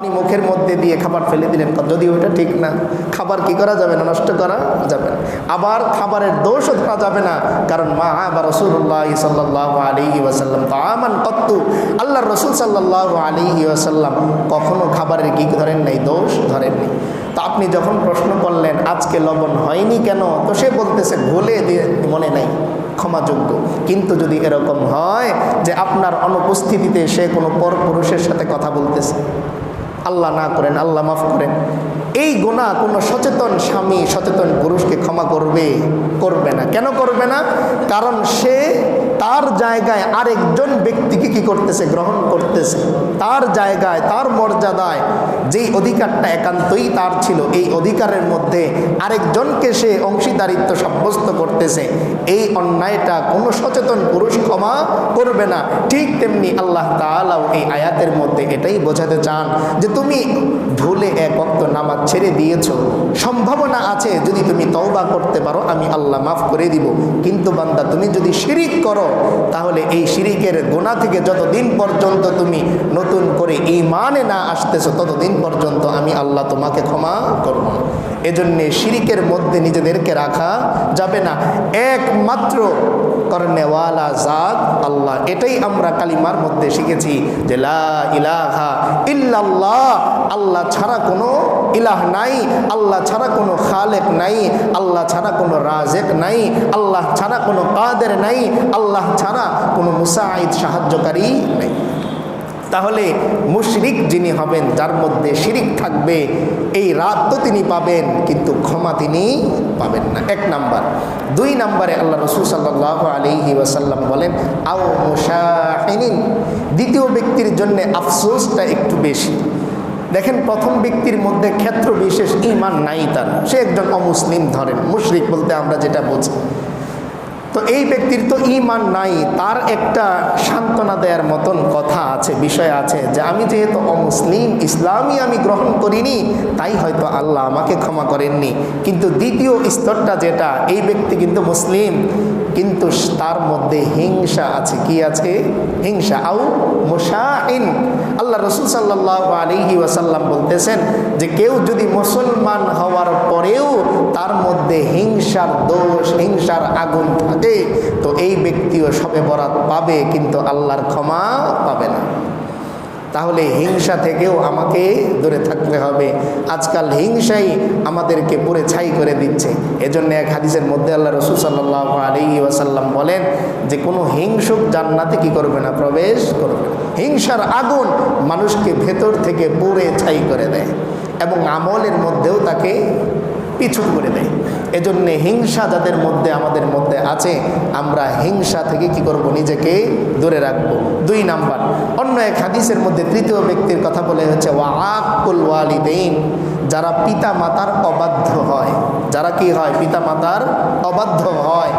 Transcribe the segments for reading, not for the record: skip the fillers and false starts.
আপনি মুখের মধ্যে দিয়ে খাবার ফেলে দিলেন, যদি ওইটা ঠিক না, খাবার কি করা যাবে না, নষ্ট করা যাবে না। আবার খাবারের দোষও ধরা যাবে না, কারণ মা আবা রাসূলুল্লাহ সাল্লাল্লাহু আলাইহি ওয়াসাল্লাম তাআমান কত্তু, আল্লাহর রাসূল সাল্লাল্লাহু আলাইহি ওয়াসাল্লাম কখনো খাবারের কি ধরেন নাই, দোষ ধরেননি। তো আপনি যখন প্রশ্ন করলেন আজকে লবণ হয়নি কেন, তো সে বলতেছে ভুলে দিয়ে মনে নাই, ক্ষমাযোগ্য। কিন্তু যদি এরকম হয় যে আপনার অনুপস্থিতিতে সে কোনো পরপুরুষের সাথে কথা বলতেছে, আল্লাহ না করেন, আল্লাহ মাফ করেন, এই গুনাহ কোনো সচেতন স্বামী সচেতন পুরুষকে ক্ষমা করবে না। কেন করবে না? কারণ সে তার জায়গায় আরেকজন ব্যক্তিকে কি করতেছে, গ্রহণ করতেছে। তার জায়গায় তার মর্যাদায় যেই অধিকারটা একান্তই তার ছিল, এই অধিকারের মধ্যে আরেকজনকে সে অংশীদারিত্ব সাব্যস্ত করতেছে। এই অন্যায়টা কোনো সচেতন পুরুষ ক্ষমা করবে না। ঠিক তেমনি আল্লাহ তাআলাও এই আয়াতের মধ্যে এটাই বোঝাতে চান যে তুমি ভুলে এক ওয়াক্ত নামাজ ছেড়ে দিয়েছো, সম্ভাবনা আছে যদি তুমি তওবা করতে পারো আমি আল্লাহ মাফ করে দিব। কিন্তু বান্দা তুমি যদি শিরিক করো, তাহলে এই শিরিকের গুনাহ থেকে যতদিন পর্যন্ত তুমি নতুন করে ঈমানে না আসতেছো, ততদিন পর্যন্ত আমি আল্লাহ তোমাকে ক্ষমা করব না। এজন্যে শিরিকের মধ্যে নিজেদেরকে রাখা যাবে না। একমাত্র করনেওয়ালা জাত আল্লাহ। এটাই আমরা কালিমার মধ্যে শিখেছি যে লা ইলাহা ইল্লাল্লাহ, আল্লাহ ছাড়া কোনো ইলাহ নাই, আল্লাহ ছাড়া কোনো খালেক নাই, আল্লাহ ছাড়া কোনো রাজেক নাই, আল্লাহ ছাড়া কোনো কাদের নাই, আল্লাহ ছাড়া কোনো মুসাঈদ সাহায্যকারী নাই। তাহলে মুশরিক যিনি হবেন, যার মধ্যে শিরিক থাকবে, এই রাত তো তিনি পাবেন, কিন্তু ক্ষমা তিনি পাবেন না। এক নাম্বার। দুই নাম্বারে আল্লাহ রাসূল সাল্লাল্লাহু আলাইহি ওয়াসাল্লাম বলেন আও মুশাহিনিন, দ্বিতীয় ব্যক্তির জন্য আফসোসটা একটু বেশি। দেখেন, প্রথম ব্যক্তির মধ্যে ক্ষেত্র বিশেষ ঈমান নাই তার, সে একজন অমুসলিম, ধরেন মুশরিক বলতে আমরা যেটা বুঝি। তো এই ব্যক্তির তো ঈমান নাই, তার একটা সান্ত্বনা দেওয়ার মতন কথা আছে, বিষয় আছে যে আমি যেহেতু অমুসলিম, ইসলামই আমি গ্রহণ করিনি, তাই হয়তো আল্লাহ আমাকে ক্ষমা করেননি। কিন্তু দ্বিতীয় স্তরটা যেটা, এই ব্যক্তি কিন্তু মুসলিম, কিন্তু তার মধ্যে হিংসা আছে। কি আছে? হিংসা। আও মুশাহিন, আল্লাহ রাসূল সাল্লাল্লাহু আলাইহি ওয়াসাল্লাম বলতেছেন যে কেউ যদি মুসলমান হওয়ার পরেও তার মধ্যে হিংসার দোষ, হিংসার আগুন থাকে, তো এই ব্যক্তিও শবে বরাত পাবে, কিন্তু আল্লাহর ক্ষমা পাবে না। তাহলে হিংসা থেকেও আমাকে দূরে থাকতে হবে। আজকাল হিংসাই আমাদেরকে পুরে ছাই করে দিচ্ছে। এজন্য এক হাদিসের মধ্যে আল্লাহ রাসূল সাল্লাল্লাহু আলাইহি ওয়াসাল্লাম বলেন যে কোনো হিংসুক জান্নাতে কি করবে না, প্রবেশ করবে না। হিংসার আগুন মানুষকে ভেতর থেকে পুড়ে ছাই করে দেয় এবং আমলের মধ্যেও তাকে পিছু করে দেয়। এজন্যে হিংসা যাদের মধ্যে, আমাদের মধ্যে আছে, আমরা হিংসা থেকে কি করব, নিজেকে দূরে রাখবো। দুই নাম্বার, অন্য এক হাদিসের মধ্যে তৃতীয় ব্যক্তির কথা বলে হচ্ছে ওয়া আকুল ওয়ালিদাইন, যারা পিতা মাতার অবাধ্য হয়। যারা কি হয়? পিতা মাতার অবাধ্য হয়।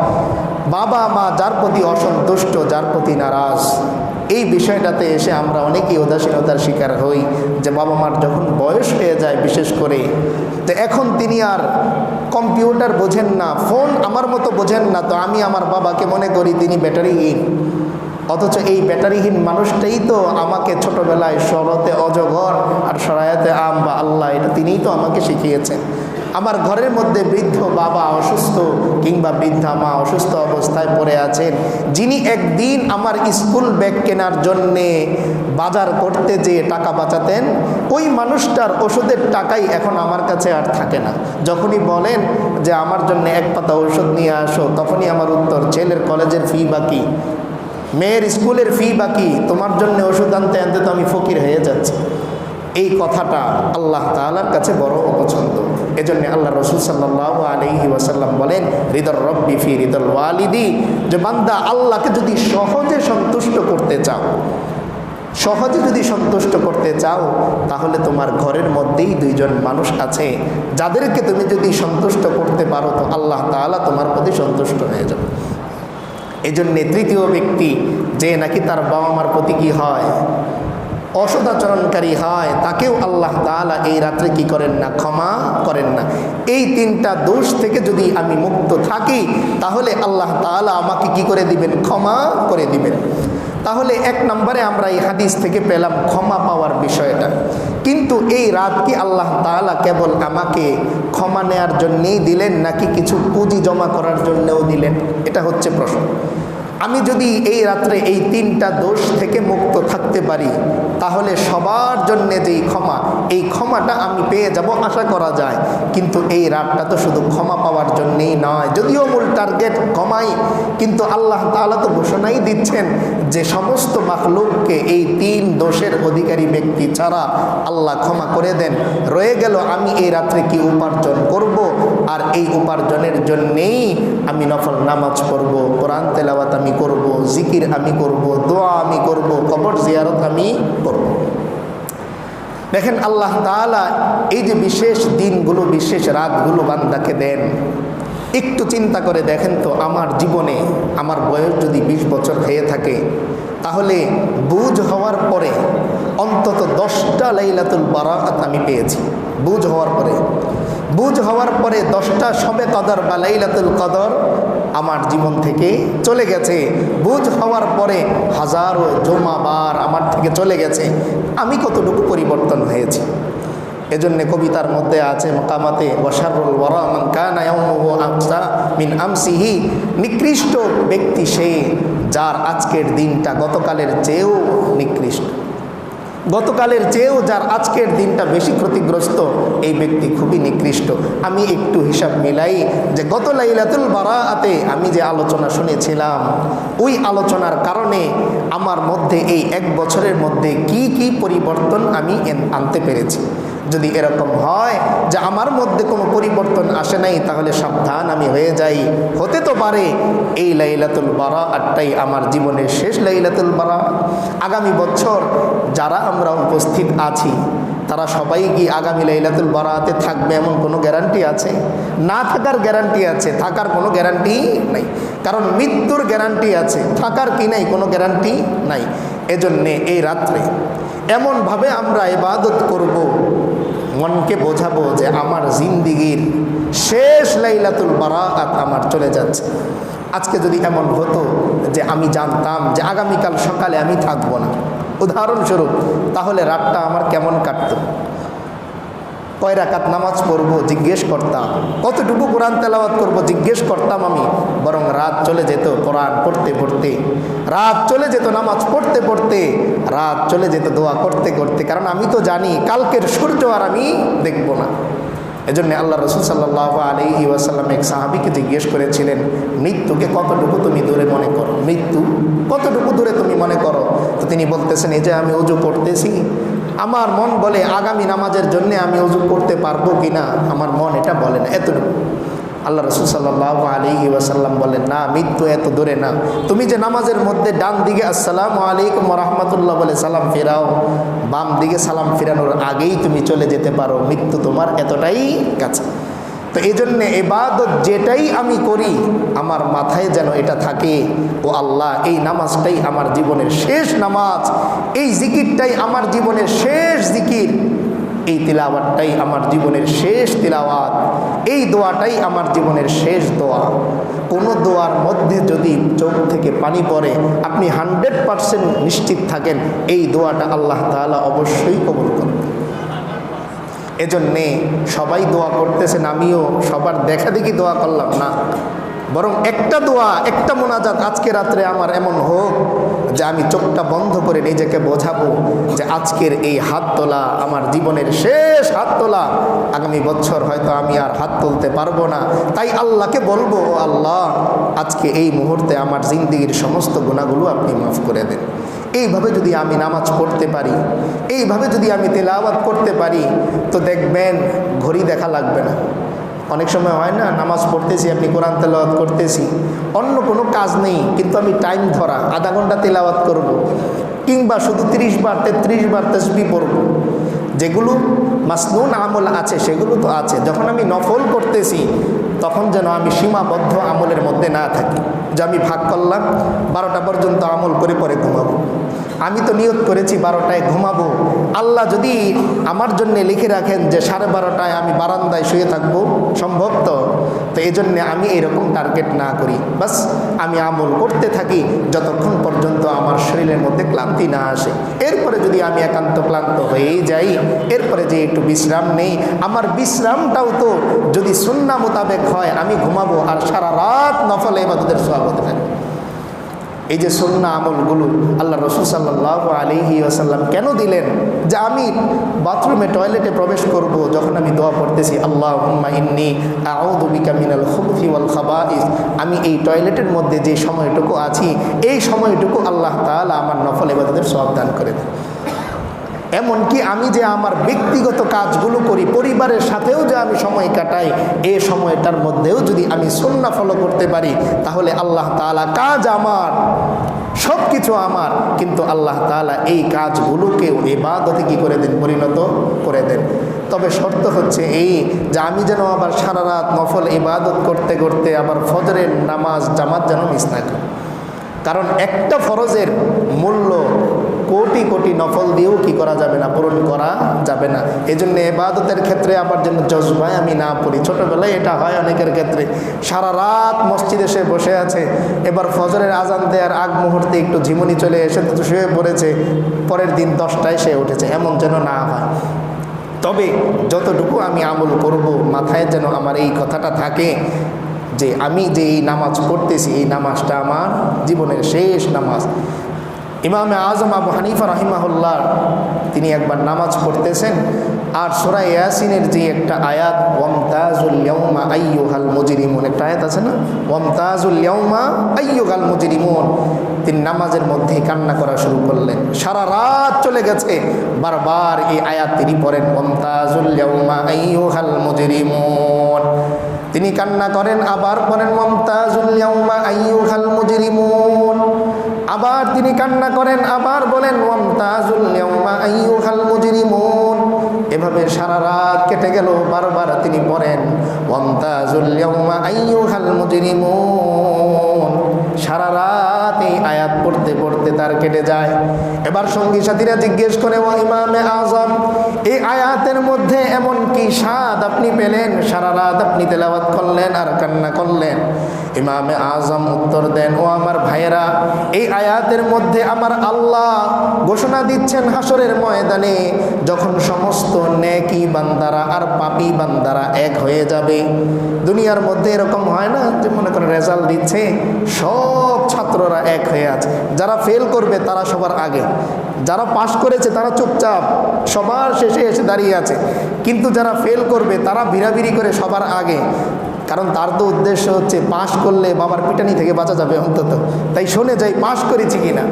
বাবা মা যার প্রতি অসন্তুষ্ট, যার প্রতি নারাজ, এই বিষয়টাতে এসে আমরা অনেকেই উদাসীনতার শিকার হই যে বাবা মার যখন বয়স হয়ে যায়, বিশেষ করে তো এখন তিনি আর কম্পিউটার বোঝেন না, ফোন আমার মতো বোঝেন না, তো আমি আমার বাবাকে মনে করি তিনি ব্যাটারিহীন। অথচ এই ব্যাটারিহীন মানুষটাই তো আমাকে ছোটবেলায় শরতে অজগর আর সরায়াতে আম বা আল্লাহ, এটা তিনিই তো আমাকে শিখিয়েছেন। আমার ঘরের মধ্যে বৃদ্ধ বাবা অসুস্থ কিংবা বৃদ্ধা মা অসুস্থ অবস্থায় পড়ে আছেন, যিনি একদিন আমার স্কুল ব্যাগ কেনার জন্যে বাজার করতে যেয়ে টাকা বাঁচাতেন, ওই মানুষটার ওষুধের টাকাই এখন আমার কাছে আর থাকে না। যখনই বলেন যে আমার জন্য এক পাতা ওষুধ নিয়ে আসো, তখনই আমার উত্তর, ছেলের কলেজের ফি বাকি, মেয়ের স্কুলের ফি বাকি, তোমার জন্য ওষুধ আনতে আনতে তো আমি ফকির হয়ে যাচ্ছি। এই কথাটা আল্লাহ তাআলার কাছে বড় অপছন্দ। এজন্য আল্লাহ রাসূল সাল্লাল্লাহু আলাইহি ওয়াসাল্লাম বলেন রিদর রব্বি ফি রিদল ওয়ালিদি, যে বান্দা আল্লাহকে যদি সহজে সন্তুষ্ট করতে চাও, সহজে যদি সন্তুষ্ট করতে চাও, তাহলে তোমার ঘরের মধ্যেই দুইজন মানুষ আছে, যাদেরকে তুমি যদি সন্তুষ্ট করতে পারো, তো আল্লাহ তাআলা তোমার প্রতি সন্তুষ্ট হয়ে যাবে। এজন্য তৃতীয় ব্যক্তি যে নাকি তার বাবা মার প্রতি কি হয়, অসদাচরণকারী হয়, তাকেও আল্লাহ তাআলা এই রাত্রে কি করেন না, ক্ষমা করেন না। এই তিনটা দোষ থেকে যদি আমি মুক্ত থাকি, তাহলে আল্লাহ তাআলা আমাকে কি করে দিবেন, ক্ষমা করে দিবেন। তাহলে এক নম্বরে আমরা এই হাদিস থেকে পেলাম ক্ষমা পাওয়ার বিষয়টা। কিন্তু এই রাত কি আল্লাহ তাআলা কেবল আমাকে ক্ষমা নেয়ার জন্যেই দিলেন নাকি কিছু পুঁজি জমা করার জন্যও দিলেন? এটা হচ্ছে প্রশ্ন। আমি যদি এই রাত্রে এই 3টা দোষ থেকে মুক্ত থাকতে পারি তাহলে সবার জন্যে যেই ক্ষমা, এই ক্ষমাটা আমি পেয়ে যাব আশা করা যায়। কিন্তু এই রাতটা তো শুধু ক্ষমা পাওয়ার জন্যেই নয়, যদিও মূল টার্গেট ক্ষমাই, কিন্তু আল্লাহ তাআলা তো ঘোষণাই দিচ্ছেন যে সমস্ত মাখলুককে এই 3 দোষের অধিকারী ব্যক্তি ছাড়া আল্লাহ ক্ষমা করে দেন। রয়ে গেল আমি এই রাত্রে কি উপার্জন করব, আর এই উপার্জনের জন্যেই আমি নফল নামাজ পড়ব, কোরআন তেলাওয়াত আমি করব, জিকির আমি করব, দোয়া আমি করব, কবর জিয়ারত আমি করব। দেখেন আল্লাহ তাআলা এই যে বিশেষ দিনগুলো, বিশেষ রাতগুলো বান্দাকে দেন, একটু চিন্তা করে দেখেন তো, আমার জীবনে আমার বয়স যদি 20 বছর হয়ে থাকে তাহলে বুঝ হওয়ার পরে অন্তত 10টা লাইলাতুল বারাআত আমি পেয়েছি। বুঝ হওয়ার পরে 10টা শবে কদর বা লাইলাতুল কদর আমার জীবন থেকে চলে গেছে। বুঝ হওয়ার পরে হাজারো জুমাবার আমার থেকে চলে গেছে। আমি কতটুকু পরিবর্তন হয়েছি। এজন্য কবিতার মধ্যে আছে মাকামাতে ওয়াশারুল ওয়ারা মান কানা ইয়াউমুহু আমসা মিন আমসিহি, নিকৃষ্ট ব্যক্তি সে যার আজকের দিনটা গতকালের চেয়েও নিকৃষ্ট। গতকালের চেয়েও যার আজকের দিনটা বেশি ক্ষতিগ্রস্ত, এই ব্যক্তি খুবই নিকৃষ্ট। আমি একটু হিসাব মিলাই যে গত লাইলাতুল বারাআতে আমি যে আলোচনা শুনেছিলাম, ওই আলোচনার কারণে আমার মধ্যে এই 1 বছরের মধ্যে কি কি পরিবর্তন আমি আনতে পেরেছি। যদি এরকম হয় যে আমার মধ্যে কোনো পরিবর্তন আসে নাই, তাহলে সাবধান আমি হয়ে যাই। হতে তো পারে এই লাইলাতুল বারাআতটাই আমার জীবনের শেষ লাইলাতুল বারাআত। আগামী বছর যারা আমরা উপস্থিত আছি তারা সবাই কি আগামী লাইলাতুল বারাআতে থাকবে এমন কোনো গ্যারান্টি আছে? না থাকার গ্যারান্টি আছে, থাকার কোনো গ্যারান্টি নাই। কারণ মৃত্যুর গ্যারান্টি আছে, থাকার কি নাই, কোনো গ্যারান্টি নাই। এজন্যে এই রাত্রে এমনভাবে আমরা ইবাদত করব, মনকে বোঝাবো যে আমার জিন্দিগির শেষ লাইলাতুল বারাআত আমার চলে যাচ্ছে। আজকে যদি এমন হতো যে আমি জানতাম যে আগামীকাল সকালে আমি থাকবো না, উদাহরণস্বরূপ, তাহলে রাতটা আমার কেমন কাটতো? কয় রাকাত নামাজ পড়বো জিজ্ঞেস করতাম, কতটুকু কোরআন তেলাওয়াত করব জিজ্ঞেস করতাম আমি। বরং রাত চলে যেত কোরআন পড়তে পড়তে, রাত চলে যেত নামাজ পড়তে পড়তে, রাত চলে যেত দোয়া করতে করতে। কারণ আমি তো জানি কালকের সূর্য আর আমি দেখব না। এজন্য আল্লাহ রাসূল সাল্লাল্লাহু আলাইহি ওয়াসাল্লাম এক সাহাবীকে জিজ্ঞেস করেছিলেন, মৃত্যুকে কতটুকু তুমি দূরে মনে করো? মৃত্যু কতটুকু দূরে তুমি মনে করো? তো তিনি বলতেছেন, এই যে আমি ওযু করতেছি, আমার মন বলে আগামী নামাজের জন্য আমি ওযু করতে পারবো কিনা, আমার মন এটা বলে না, এতটুকু। আল্লাহ রাসূল সাল্লাল্লাহু আলাইহি ওয়াসাল্লাম বলেন, না, মৃত্যু এত দূরে না। তুমি যে নামাজের মধ্যে ডান দিকে আসসালামু আলাইকুম ওয়া রাহমাতুল্লাহ বলে সালাম ফেরাও, বাম দিকে সালাম ফেরানোর আগেই তুমি চলে যেতে পারো, মৃত্যু তোমার এতটাই কাছে। তো এই জন্যে ইবাদত যেটাই আমি করি আমার মাথায় যেন এটা থাকে, ও আল্লাহ এই নামাজটাই আমার জীবনের শেষ নামাজ, এই জিকিরটাই আমার জীবনের শেষ জিকির, এই তিলাওয়াতটাই আমার জীবনের শেষ তিলাওয়াত, এই দোয়াটাই আমার জীবনের শেষ দোয়া। কোনো দোয়ার মধ্যে যদি চোখ থেকে পানি পড়ে, আপনি 100% নিশ্চিত থাকেন এই দোয়াটা আল্লাহ তাআলা অবশ্যই কবুল করবেন। এজন্যে সবাই দোয়া করতেছেন, আমিও সবার দেখা দেখি দোয়া করলাম না, বরং একটা দোয়া, একটা মোনাজাত আজকে রাত্রে আমার এমন হোক যে আমি চোখটা বন্ধ করে নিজেকে বোঝাবো যে আজকের এই হাত তোলা আমার জীবনের শেষ হাত তোলা, আগামী বছর হয়তো আমি আর হাত তুলতে পারবো না। তাই আল্লাহকে বলবো, ও আল্লাহ আজকে এই মুহূর্তে আমার জিন্দিগির সমস্ত গুনাহগুলো আপনি মাফ করে দেন। এইভাবে যদি আমি নামাজ পড়তে পারি, এইভাবে যদি আমি তেলাওয়াত করতে পারি, তো দেখবেন ঘড়ি দেখা লাগবে না। অনেক সময় হয় না, নামাজ পড়তেছি, আপনি কোরআন তেলাওয়াত করতেছি, অন্য কোনো কাজ নেই, কিন্তু আমি টাইম ধরা আধা ঘন্টা তেলাওয়াত করব, কিংবা শুধু 30 বার 33 বার তাসবিহ পড়ব। যেগুলো মাসনুন আমল আছে সেগুলো তো আছে, যখন আমি নফল করতেছি তখন যেন আমি সীমাবদ্ধ আমলের মধ্যে না থাকি, যে আমি ভাগ করলাম 12টা পর্যন্ত আমল করে পরে ঘুমাবো। আমি তো নিয়ত করেছি 12টায় ঘুমাবো, আল্লাহ যদি আমার জন্য লিখে রাখেন যে 12:30টায় আমি বারান্দায় শুয়ে থাকবো, সম্ভব তো এই জন্যে আমি এরকম টার্গেট না করি, বাস আমি আমল করতে থাকি যতক্ষণ পর্যন্ত আমার শরীরের মধ্যে ক্লান্তি না আসে। এরপরে যদি আমি একান্ত ক্লান্ত হয়েই যাই, এরপরে যে একটু বিশ্রাম নেই, আমার বিশ্রামটাও তো যদি সুন্নাহ মোতাবেক হয় আমি ঘুমাবো আর সারা রাত নফল ইবাদতের সওয়াব হতে থাকে। এই যে সুন্নাহ আমলগুলো আল্লাহ রাসূল সাল্লাল্লাহু আলাইহি ওয়াসাল্লাম কেন দিলেন? যে আমি বাথরুমে টয়লেটে প্রবেশ করব, যখন আমি দোয়া পড়তেছি আল্লাহুম্মা ইন্নী আউযু বিকা মিনাল খুবুসি ওয়াল খাবাইস, আমি এই টয়লেটের মধ্যে যে সময়টুকু আছি এই সময়টুকু আল্লাহ তাআলা আমার নফল ইবাদতের সওয়াব দান করে দেন। এমনকি আমি যে আমার ব্যক্তিগত কাজগুলো করি, পরিবারের সাথেও যে আমি সময় কাটাই, এই সময়টার মধ্যেও যদি আমি সুন্নাহ ফলো করতে পারি, তাহলে আল্লাহ তাআলা কাজ আমার, সব কিছু আমার, কিন্তু আল্লাহ তাআলা এই কাজগুলোকেও ইবাদতে কি করে দেন? পরিণত করে দেন। তবে শর্ত হচ্ছে এই যে আমি যেন আবার সারা রাত নফল ইবাদত করতে করতে আবার ফজরের নামাজ জামাত যেন মিস না করি। কারণ একটা ফরজের মূল্য কোটি কোটি নফল দিয়েও কি করা যাবে না, পূরণ করা যাবে না। এই জন্য ইবাদতের ক্ষেত্রে আবার যেন জজবায় আমি না পড়ি। ছোটোবেলায় এটা হয় অনেকের ক্ষেত্রে, সারা রাত মসজিদে সে বসে আছে, এবার ফজরের আজান দেওয়ার আগ মুহূর্তে একটু ঝিমুনি চলে এসে তো শুয়ে পড়েছে, পরের দিন 10টায় সে উঠেছে, এমন যেন না হয়। তবে যতটুকু আমি আমল করব, মাথায় যেন আমার এই কথাটা থাকে যে আমি যে এই নামাজ পড়তেছি এই নামাজটা আমার জীবনের শেষ নামাজ। ইমামে আজম আবু হানিফা রাহিমাহুল্লাহ তিনি একবার নামাজ পড়তেছেন, আর সূরা ইয়াসিনের যে একটা আয়াত ওয়ামতাজুল ইয়াউমা আইয়ুহাল মুজরিমুন, একটা আয়াত আছে না, ওয়ামতাজুল ইয়াউমা আইয়ুহাল মুজরিমুন, তিনি নামাজের মধ্যে কান্না করা শুরু করলেন। সারা রাত চলে গেছে, বারবার এই আয়াত তিনি পড়েন, ওয়ামতাজুল ইয়াউমা আইয়ুহাল মুজরিমুন। তিনি কান্না করেন, আবার পড়েন ওয়ামতাজুল ইয়াউমা আইয়ুহাল মুজরিমুন। আবার তিনি কান্না করেন, আবার বলেন ওয়ামতাজুল ইয়াউমা আইয়ুহাল মুজরিমুন। এভাবে সারা রাত কেটে গেল, বারবার তিনি পড়েন ওয়ামতাজুল ইয়াউমা আইয়ুহাল মুজরিমুন। সারা রাত এই আয়াত পড়তে পড়তে তার কেটে যায়। এবার সঙ্গী সাথীরা জিজ্ঞেস করে, ও ইমামে আজম, এই আয়াতের মধ্যে এমন কি স্বাদ আপনি পেলেন, সারা রাত আপনি তেলাওয়াত করলেন আর কান্না করলেন? ইমামে আজম উত্তর দেন, ও আমার ভাইয়েরা, এই আয়াতের মধ্যে আমার আল্লাহ ঘোষণা দিচ্ছেন হাসরের ময়দানে যখন সমস্ত নেকি বান্দারা আর পাপী বান্দারা এক হয়ে যাবে। দুনিয়ার মধ্যে এরকম হয় না যে মনে করেন রেজাল্ট দিচ্ছে, সব ছাত্ররা এক হয়ে আছে, যারা ফেল করবে তারা সবার আগে, যারা পাশ করেছে তারা চুপচাপ সবার শেষে এসে দাঁড়িয়ে আছে, কিন্তু যারা ফেল করবে তারা ভিড়াভিড়ি করে সবার আগে। কারণ তার তো উদ্দেশ্য হচ্ছে পাশ করলে বাবার পিটানি থেকে বাঁচা যাবে অন্তত, তাই শুনে যাই পাশ করেছি কিনা।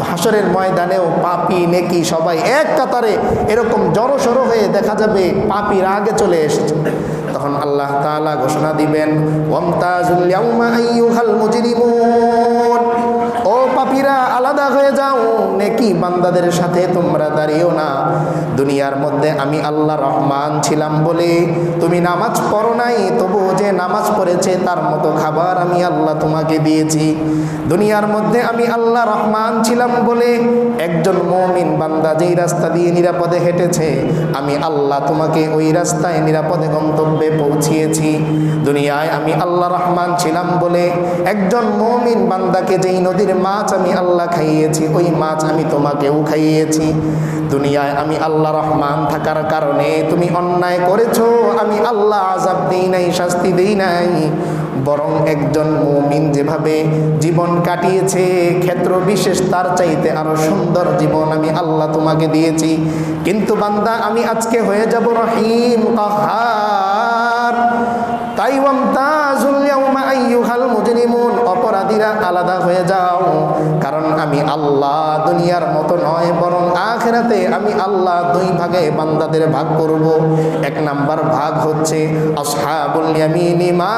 হাসরের ময়দানেও পাপী নেকি সবাই এক কাতারে এরকম জড়সড় হয়ে দেখা যাবে পাপীর আগে চলে এসেছে। তখন আল্লাহ তাআলা ঘোষণা দিবেন, ওয়ামতাজুল ইয়াউমা আইয়ুহাল মুজরিমুন, ও পাপীরা আলাদা হয়ে যাও, নেকি বান্দাদের সাথে তোমরা দাঁড়িয়েও না। দুনিয়ার মধ্যে আমি আল্লাহ রহমান ছিলাম বলে তুমি নামাজ পড়ো নাই, তবু যে নামাজ পড়েছে তার মতো খাবার আমি আল্লাহ তোমাকে দিয়েছি। দুনিয়ার মধ্যে আমি আল্লাহ রহমান ছিলাম বলে একজন মুমিন বান্দা যেই রাস্তা দিয়ে নিরাপদে হেঁটেছে, আমি আল্লাহ তোমাকে ওই রাস্তায় নিরাপদে গন্তব্যে পৌঁছিয়েছি। দুনিয়ায় আমি আল্লাহ রহমান ছিলাম বলে একজন মুমিন বান্দাকে যেই নদীর মাছ আমি আল্লাহ খাইয়েছি, ওই মাছ আমি তোমাকেও খাইয়েছি। দুনিয়ায় আমি আল্লাহ রহমান থাকার কারণে তুমি অন্যায় করেছো, আমি আল্লাহ আযাব দেই নাই, শাস্তি দেই নাই, বরং একজন মুমিন যেভাবে জীবন কাটিয়েছে ক্ষেত্র বিশেষ তার চাইতে আরো সুন্দর জীবন আমি আল্লাহ তোমাকে দিয়েছি। কিন্তু বান্দা আমি আজকে হয়ে যাব রহিম কাহার, তাই ওয়ামতাজুল ইয়াউমা আইয়ুহাল মুজরিমুন, অপরাধীরা আলাদা হয়ে যাও, কারণ আমি আল্লাহ দুনিয়ার মতো নয়, বরং আখিরাতে আমি আল্লাহ দুই ভাগে বান্দাদের ভাগ করব। এক নাম্বার ভাগ হচ্ছে আসহাবুল ইয়ামিন, মা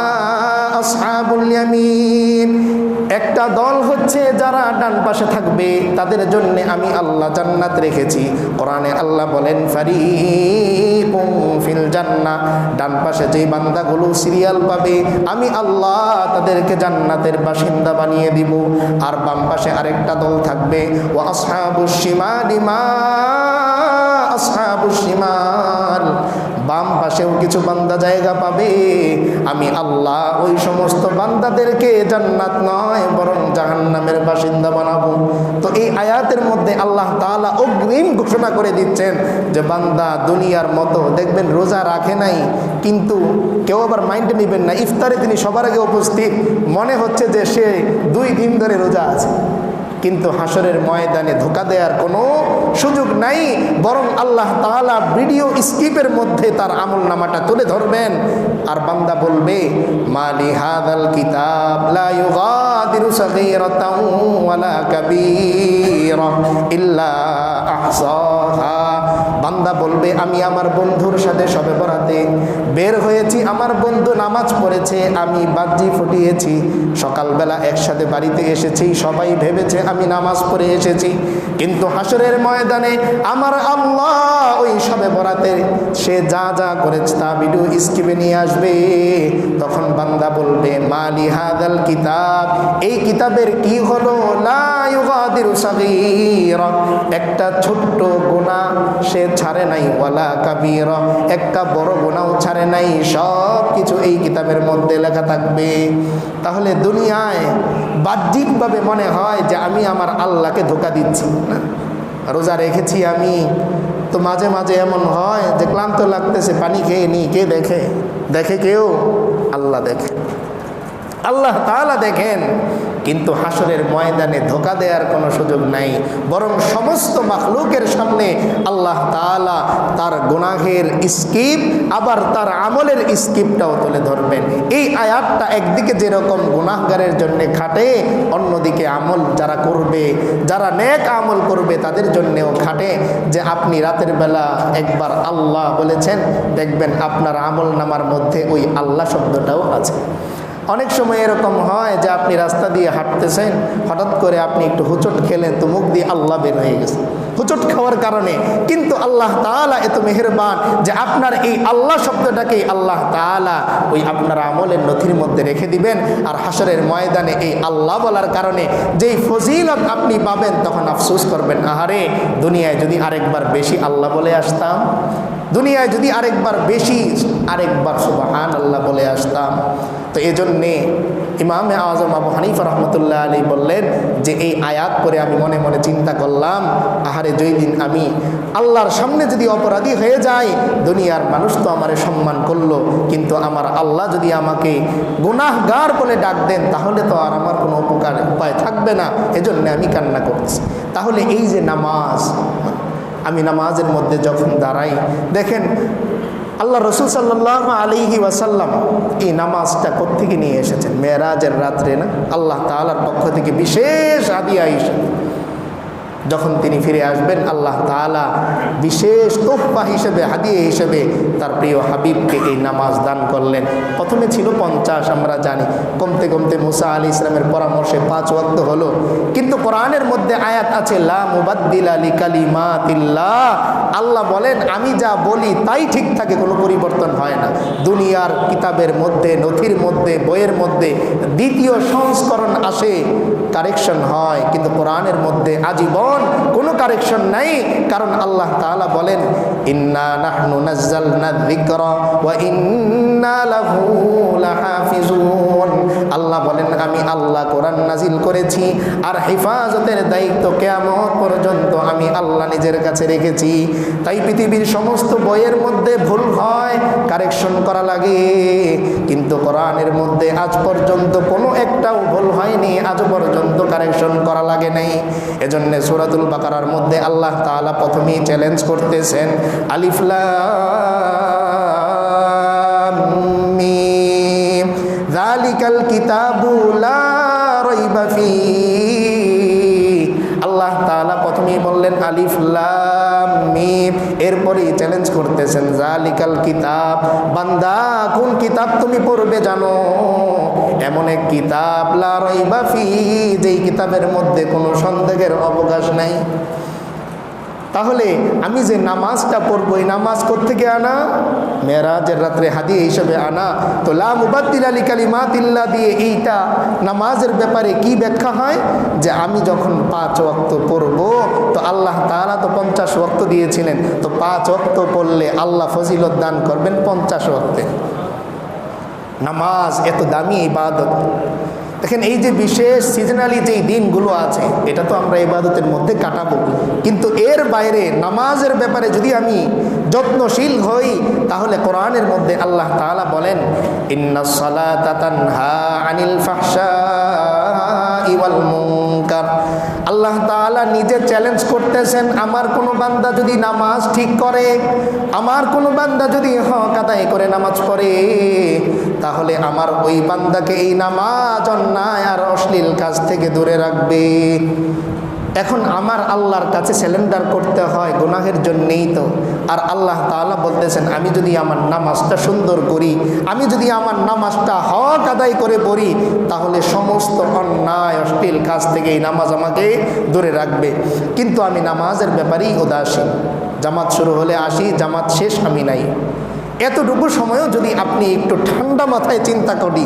আসহাবুল ইয়ামিন, একটা দল হচ্ছে যারা ডান পাশে থাকবে, তাদের জন্য আমি আল্লাহ জান্নাত রেখেছি। কোরআনে আল্লাহ বলেন ফারিকুম ফিল জান্নাহ, ডান পাশে যে বান্দাগুলো সিরিয়াল পাবে আমি আল্লাহ তাদেরকে জান্নাতের বাসিন্দা বানিয়ে দিব। আর বাম পাশে আরেকটা দল থাকবে, ওয়া আসহাবুশ শিমালি মা আসহাবুশ শিমাল, বাম পাশেও কিছু বান্দা জায়গা পাবে। আমি আল্লাহ ওই সমস্ত বান্দাদেরকে জান্নাত নয় বরং জাহান্নামের বাসিন্দা বানাবো। তো এই আয়াতের মধ্যে আল্লাহ তাআলা অগ্রিম ঘোষণা করে দিচ্ছেন যে বান্দা দুনিয়ার মতো দেখবেন রোজা রাখে নাই, কিন্তু কেউ আবার মাইন্ডে নেবেন না, ইফতারে তিনি সবার আগে উপস্থিত, মনে হচ্ছে যে সে 2 দিন ধরে রোজা আছে, কিন্তু হাসরের ময়দানে ধোঁকা দেওয়ার কোনো সুযোগ নাই, বরং আল্লাহ তাআলা ভিডিও স্কিপের মধ্যে তার আমল নামাটা তুলে ধরবেন। আর বান্দা বলবে মালি হাদাল কিতাব লা ইউগাদিরু সাগীরাতাও ওয়ালা কাবীরা ইল্লা আহসাহা। বান্দা বলবে আমি আমার বন্ধুর সাথে শবে বরাতে বের হয়েছি, আমার বন্ধু নামাজ পড়েছে, আমি বাজি ফুটিয়েছি, সকালবেলা একসাথে বাড়িতে এসেছি, সবাই ভেবেছে আমি নামাজ পড়ে এসেছি, কিন্তু হাসরের ময়দানে আমার আল্লাহ ওই শবে বরাতে সে যা যা করেছে তা ভিডিও স্কিপে নিয়ে আসবে। তখন বান্দা বলবে মালি হাদাল কিতাব, এই কিতাবের কি হলো, লা ইউগাদিরু সাগীরা, একটা ছোট্ট গুনাহ সে ছাড়ে নাই, ওয়ালা কাবীরা, একটা বড় গুনাহও ছাড়ে নাই, সব কিছু এই কিতাবের মধ্যে লেখা থাকবে। তাহলে দুনিয়ায় বাহ্যিকভাবে মনে হয় যে আমি আমার আল্লাহকে ধোঁকা দিচ্ছি না, রোজা রেখেছি আমি, তো মাঝে মাঝে এমন হয় যে ক্লান্ত লাগতেছে পানি খেয়ে নি, কে দেখে? দেখে কেউ? আল্লাহ দেখে, আল্লাহ তাআলা দেখেন। কিন্তু হাসরের ময়দানে ধোঁকা দেওয়ার কোনো সুযোগ নাই, বরং সমস্ত মাখলুকের সামনে আল্লাহ তাআলা তার গুনাহের স্কিপ আবার তার আমলের স্কিপটাও তুলে ধরবেন। এই আয়াতটা একদিকে যেরকম গুনাহগারের জন্য খাটে, অন্যদিকে আমল যারা করবে, যারা নেক আমল করবে তাদের জন্যেও খাটে, যে আপনি রাতের বেলা একবার আল্লাহ বলেছেন, দেখবেন আপনার আমল নামার মধ্যে ওই আল্লাহ শব্দটাও আছে। অনেক সময় এরকম হয় যে আপনি রাস্তা দিয়ে হাঁটতেছেন, হঠাৎ করে আপনি একটু হুচট খেলেন, তো মুখ দিয়ে আল্লাহ বের হয়ে গেছে হুচট খাওয়ার কারণে, কিন্তু আল্লাহ তাআলা এত মেহেরবান যে আপনার এই আল্লাহ শব্দটাকে আল্লাহ তাআলা ওই আপনার আমলের নথির মধ্যে রেখে দিবেন। আর হাসরের ময়দানে এই আল্লাহ বলার কারণে যেই ফজিলত আপনি পাবেন, তখন আফসোস করবেন, আহারে দুনিয়ায় যদি আরেকবার বেশি আল্লাহ বলে আসতাম, দুনিয়ায় যদি আরেকবার বেশি আরেকবার সুবহানাল্লাহ বলে আসতাম। তো এজন্যে ইমামে আজম আবু হানিফা রহমতুল্লাহ আলাইহি বললেন যে এই আয়াত পরে আমি মনে মনে চিন্তা করলাম, আহারে যেই দিন আমি আল্লাহর সামনে যদি অপরাধী হয়ে যাই, দুনিয়ার মানুষ তো আমারে সম্মান করলো, কিন্তু আমার আল্লাহ যদি আমাকে গুনাহগার বলে ডাক দেন, তাহলে তো আর আমার কোনো উপায় থাকবে না। এজন্য আমি কান্না করছি। তাহলে এই যে নামাজ, আমি নামাজের মধ্যে যখন দাঁড়াই, দেখেন আল্লাহ রসুল সাল্লাল্লাহু আলাইহি ওয়াসাল্লাম এই নামাজটা কোত্থেকে নিয়ে এসেছেন? মেরাজের রাত্রে না, আল্লাহ তাআলার পক্ষ থেকে বিশেষ হাদিয়া হিসেবে যখন তিনি ফিরে আসবেন, আল্লাহ তাআলা বিশেষ তোহফা হিসেবে, হাদিয়া হিসেবে তার প্রিয় হাবিবকে এই নামাজ দান করলেন। প্রথমে ছিল 50, আমরা জানি, কমতে কমতে মুসা আলাইহিস সালামের পরামর্শে 5 ওয়াক্ত হলো। কিন্তু কোরআনের মধ্যে আয়াত আছে লা মুবাদ্দিলা লিকালিমাতিল্লাহ, আল্লাহ বলেন আমি যা বলি তাই ঠিক থাকে, কোনো পরিবর্তন হয় না। দুনিয়ার কিতাবের মধ্যে, নথির মধ্যে, বইয়ের মধ্যে দ্বিতীয় সংস্করণ আসে, কারেকশন হয়, কিন্তু কোরআনের মধ্যে আজীবন কোনো কারেকশন নাই। কারণ আল্লাহ তাআলা বলেন ইন্না নাহনু নাযালনা যিকরা ওয়া ইন্না লাহু লাহাফিজুন, আল্লাহ বলেন আমি আল্লাহ কোরআন নাজিল করেছি, আর হেফাজতের দায়িত্ব কিয়ামত পর্যন্ত আমি আল্লাহ নিজের কাছে রেখেছি। তাই পৃথিবীর সমস্ত বইয়ের মধ্যে ভুল হয়, কারেকশন করা লাগে, কিন্তু কোরআনের মধ্যে আজ পর্যন্ত কোনো একটাও ভুল হয়নি, আজ পর্যন্ত কারেকশন করা লাগে নাই। এজন্য সূরাতুল বাকারার মধ্যে আল্লাহ তাআলা প্রথমেই চ্যালেঞ্জ করতেছেন, আলিফ লাম মিম যালিকাল কিতাবু লা রাইবা ফীহি। আল্লাহ তাআলা প্রথমেই বললেন আলিফ লাম মিম, এরপরেই চ্যালেঞ্জ করতেছেন যালিকাল কিতাব, বান্দা কোন কিতাব তুমি পড়বে জানো? এমন এক কিতাব লা রাইবা ফীহি, যেই কিতাবের মধ্যে কোনো সন্দেহের অবকাশ নাই। তাহলে আমি যে নামাজটা পড়বো এই নামাজ কোত্থেকে আনা? মেরাজের রাত্রে হাদিয়া হিসেবে আনা। তো লা মুবাদ্দিলা লিকালিমাতিল্লাহ দিয়ে এইটা নামাজের ব্যাপারে কি ব্যাখ্যা হয় যে আমি যখন 5 ওয়াক্ত পড়বো তো আল্লাহ তাআলা তো 50 ওয়াক্ত দিয়েছিলেন, তো 5 ওয়াক্ত পড়লে আল্লাহ ফজিলত দান করবেন 50 ওয়াক্তে। নামাজ এত দামি ইবাদত। দেখেন এই যে বিশেষ সিজনালি যেই দিনগুলো আছে এটা তো আমরা ইবাদতের মধ্যে কাটাবো, কিন্তু এর বাইরে নামাজের ব্যাপারে যদি আমি যত্নশীল হই তাহলে কোরআনের মধ্যে আল্লাহ তাআলা বলেন ইন্নাস সালাতা তানহা আনিল ফাহশাই ওয়াল মুনকার। আল্লাহ তাআলা নিজে চ্যালেঞ্জ করতেছেন, আমার কোনো বান্দা যদি নামাজ ঠিক করে, আমার কোনো বান্দা যদি হক আদায় করে নামাজ পড়ে, তাহলে আমার ওই বান্দাকে এই নামাজ অন্যায় আর অশ্লীল কাজ থেকে দূরে রাখবে। এখন আমার আল্লাহর কাছে স্যালেন্ডার করতে হয় গুনাহের জন্যেই তো। আর আল্লাহ তাআলা বলতেছেন আমি যদি আমার নামাজটা সুন্দর করি, আমি যদি আমার নামাজটা হক আদায় করে পড়ি, তাহলে সমস্ত অন্যায় অশ্লীল কাজ থেকে এই নামাজ আমাকে দূরে রাখবে। কিন্তু আমি নামাজের ব্যাপারেই উদাসীন। জামাত শুরু হলে আসি, জামাত শেষ আমি নাই। এতটুকু সময়ও যদি আপনি একটু ঠান্ডা মাথায় চিন্তা করি,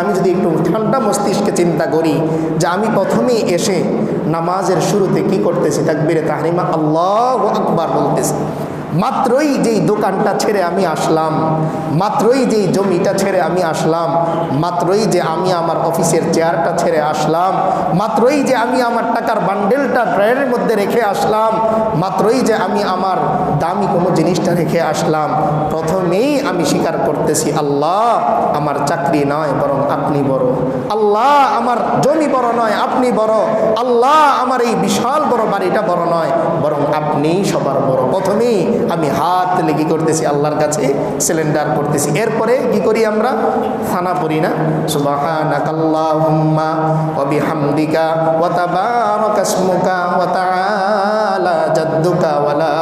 আমি যদি একটু ঠান্ডা মস্তিষ্কে চিন্তা করি যে আমি প্রথমেই এসে নামাজের শুরুতে কি করতেছি, তাকবীরে তাহরিমা আল্লাহু আকবার বলতেছি। মাত্রই যেই দোকানটা ছেড়ে আমি আসলাম, মাত্রই যেই জমিটা ছেড়ে আমি আসলাম, মাত্রই যে আমি আমার অফিসের চেয়ারটা ছেড়ে আসলাম, মাত্রই যে আমি আমার টাকার বান্ডেলটা ড্রয়ারের মধ্যে রেখে আসলাম, মাত্রই যে আমি আমার দামি কোনো জিনিসটা রেখে আসলাম, প্রথমেই আমি স্বীকার করতেছি আল্লাহ আমার চাকরি নয় বরং আপনি বড়, আল্লাহ আমার জমি বড় নয় আপনি বড়, আল্লাহ আমার এই বিশাল বড় বাড়িটা বড় নয় বরং আপনিই সবার বড়। প্রথমেই আমি হাত লেগে করতেছি আল্লাহর কাছে, সিলিন্ডার করতেছি। এরপরে কি করি আমরা? থানা পড়ি না, সুবহানাকাল্লাহুম্মা ওয়া বিহামদিকা ওয়া তাবারাকা ইসমুকা ওয়া তাআলা জাদ্দুকা ওয়া লা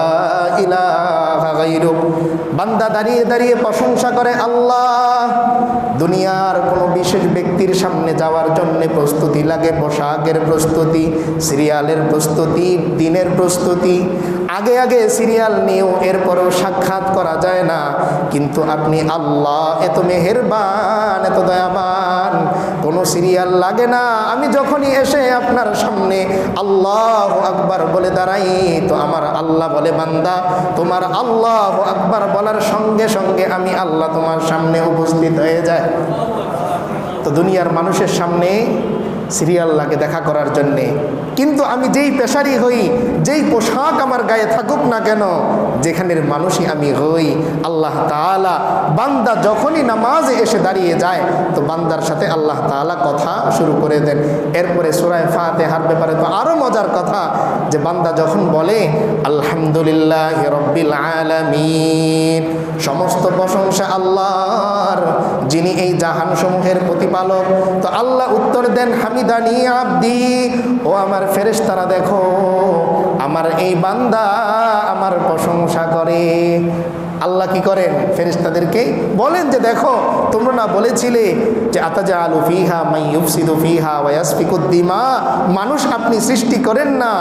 ইলাহা গায়রুক। বান্দা দাঁড়িয়ে দাঁড়িয়ে প্রশংসা করে আল্লাহ। দুনিয়ার কোনো বিশেষ ব্যক্তির সামনে যাওয়ার জন্য প্রস্তুতি লাগে, পোশাকের প্রস্তুতি, সিরিয়ালের প্রস্তুতি, দিনের প্রস্তুতি, আগে আগে সিরিয়াল নিয়েও এরপরেও সাক্ষাৎ করা যায় না। কিন্তু আপনি আল্লাহ এত মেহেরবান, এত দয়াবান, কোনো সিরিয়াল লাগে না। আমি যখনই এসে আপনার সামনে আল্লাহু আকবার বলে দাঁড়াই, তো আমার আল্লাহ বলে বান্দা তোমার আল্লাহু আকবার বলার সঙ্গে সঙ্গে আমি আল্লাহ তোমার সামনে উপস্থিত হয়ে যায়। তো দুনিয়ার মানুষের সামনে সিরিয়াল লাগে দেখা করার জন্যে, কিন্তু আমি যেই পেশারি হই, যেই পোশাক আমার গায়ে থাকুক না কেন, যেখানের মানুষই আমি হই, আল্লাহ তাআলা বান্দা যখনই নামাজে এসে দাঁড়িয়ে যায় তো বান্দার সাথে আল্লাহ তাআলা কথা শুরু করে দেন। এরপরে সূরা ফাতিহার ব্যাপারে তো আরো মজার কথা, যে বান্দা যখন বলে আলহামদুলিল্লাহি রাব্বিল আলামিন, সমস্ত প্রশংসা আল্লাহর যিনি এই জাহান সমূহের প্রতিপালক, তো আল্লাহ উত্তর দেন হামিদানি আব্দি, ও আমার ফেরেশতারা দেখো আমার এই বান্দা আমার প্রশংসা করে। আল্লাহ কি করেন? ফেরেশতাদেরকে বলেন যে দেখো তোমরা না বলেছিলে যে আতাজালু ফিহা মান ইউফসিদু ফিহা ওয়া ইয়াসফিকুদ দিমা, মানুষ আপনি সৃষ্টি করেন না,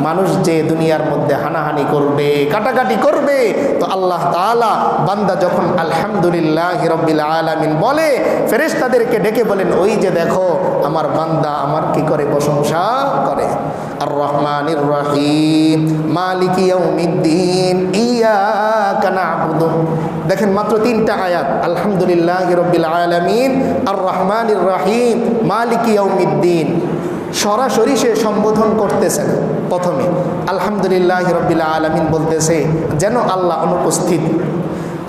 মানুষ যে দুনিয়ার মধ্যে হানাহানি করবে, কাটাকাটি করবে। তো আল্লাহ তাআলা বান্দা যখন আলহামদুলিল্লাহি রাব্বিল আলামিন বলে, ফেরেশতাদেরকে ডেকে বলেন ওই যে দেখো আমার বান্দা আমার কি করে? প্রশংসা করে। আর রহমানির রহিম মালিকি ইয়াউমিদ্দিন ইয়াকা না'বুদু। দেখেন মাত্র 3টা আয়াত, আলহামদুলিল্লাহি রাব্বিল আলামিন, আর রহমানির রহিম, মালিকি ইয়াউমিদ্দিন। সরাসরি সে সম্বোধন করতেছে না, প্রথমে আলহামদুলিল্লাহি রাব্বিল আলামিন বলতেছে যেন আল্লাহ অনুপস্থিত,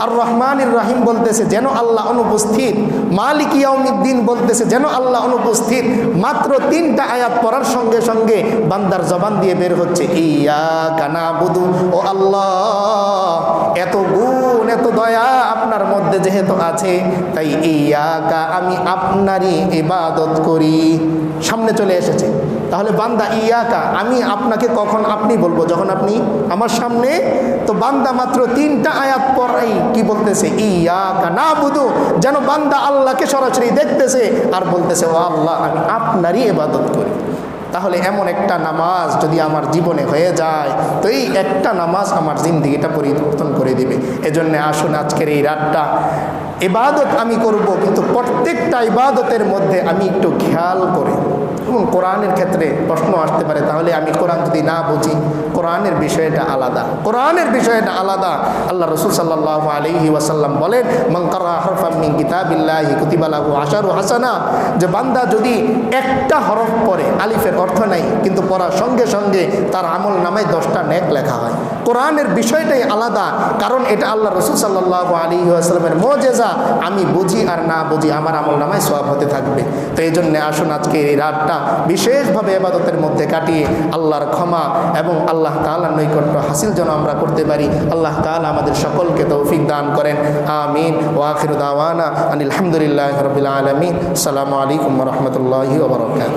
আর রহমানির রহিম বলতেছে যেন আল্লাহ অনুপস্থিত, মালিক ইয়াউমিদ্দিন বলতেছে যেন আল্লাহ অনুপস্থিত। মাত্র 3টা আয়াত পড়ার সঙ্গে সঙ্গে বান্দার জবান দিয়ে বের হচ্ছে ইয়াকা না'বুদু, ও আল্লাহ এত গুণ এত দয়া আপনার মধ্যে যেহেতু আছে, তাই ইয়াকা আমি আপনারই ইবাদত করি। সামনে চলে এসেছে। তাহলে বান্দা ইয়াকা, আমি আপনাকে কখন আপনি বলবো? যখন আপনি আমার সামনে। তো বান্দা মাত্র 3টা আয়াত পড়াই কি বলতেছে? ইয়াকা না'বুদু, যেন বান্দা আল্লাহকে সরাসরি দেখতেছে আর বলতেছে ও আল্লাহ আমি আপনারই ইবাদত করি। তাহলে এমন একটা নামাজ যদি আমার জীবনে হয়ে যায় তো এই একটা নামাজ আমার জিন্দেগিটা পরিবর্তন করে দিবে। এজন্য আসুন আজকের এই রাতটা ইবাদত আমি করব, কিন্তু প্রত্যেকটা ইবাদতের মধ্যে আমি একটু খেয়াল করি। এবং কোরআনের ক্ষেত্রে প্রশ্ন আসতে পারে, তাহলে আমি কোরআন যদি না বুঝি? কোরআনের বিষয়টা আলাদা, কোরআনের বিষয়টা আলাদা। আল্লাহ রাসূল সাল্লাল্লাহু আলাইহি ওয়াসাল্লাম বলেন, মান কারা হারফাম মিন কিতাবিল্লাহি কুতিবা লাহু আশারু হাসানা, যে বান্দা যদি একটা হরফ পড়ে, আলিফের অর্থ নাই কিন্তু পড়ার সঙ্গে সঙ্গে তার আমল নামায় 10টা নেক লেখা হয়। কোরআনের বিষয়টাই আলাদা, কারণ এটা আল্লাহ রাসূল সাল্লাল্লাহু আলাইহি ওয়াসাল্লামের মুজিজা। আমি বুঝি আর না বুঝি আমার আমল নামায় সওয়াব হতে থাকবে। তো এই জন্য আসুন আজকে এই রাতটা বিশেষভাবে ইবাদতের মধ্যে কাটিয়ে আল্লাহর ক্ষমা এবং আল্লাহ তাআলার নৈকট্য হাসিল যেন আমরা করতে পারি। আল্লাহ তাআলা আমাদের সকলকে তৌফিক দান করেন। আমিন। ওয়া আখিরু দাওয়ানা আনিল হামদুলিল্লাহি রাব্বিল আলামিন। আসসালামু আলাইকুম ওয়া রাহমাতুল্লাহি ওয়া বারাকাতুহু।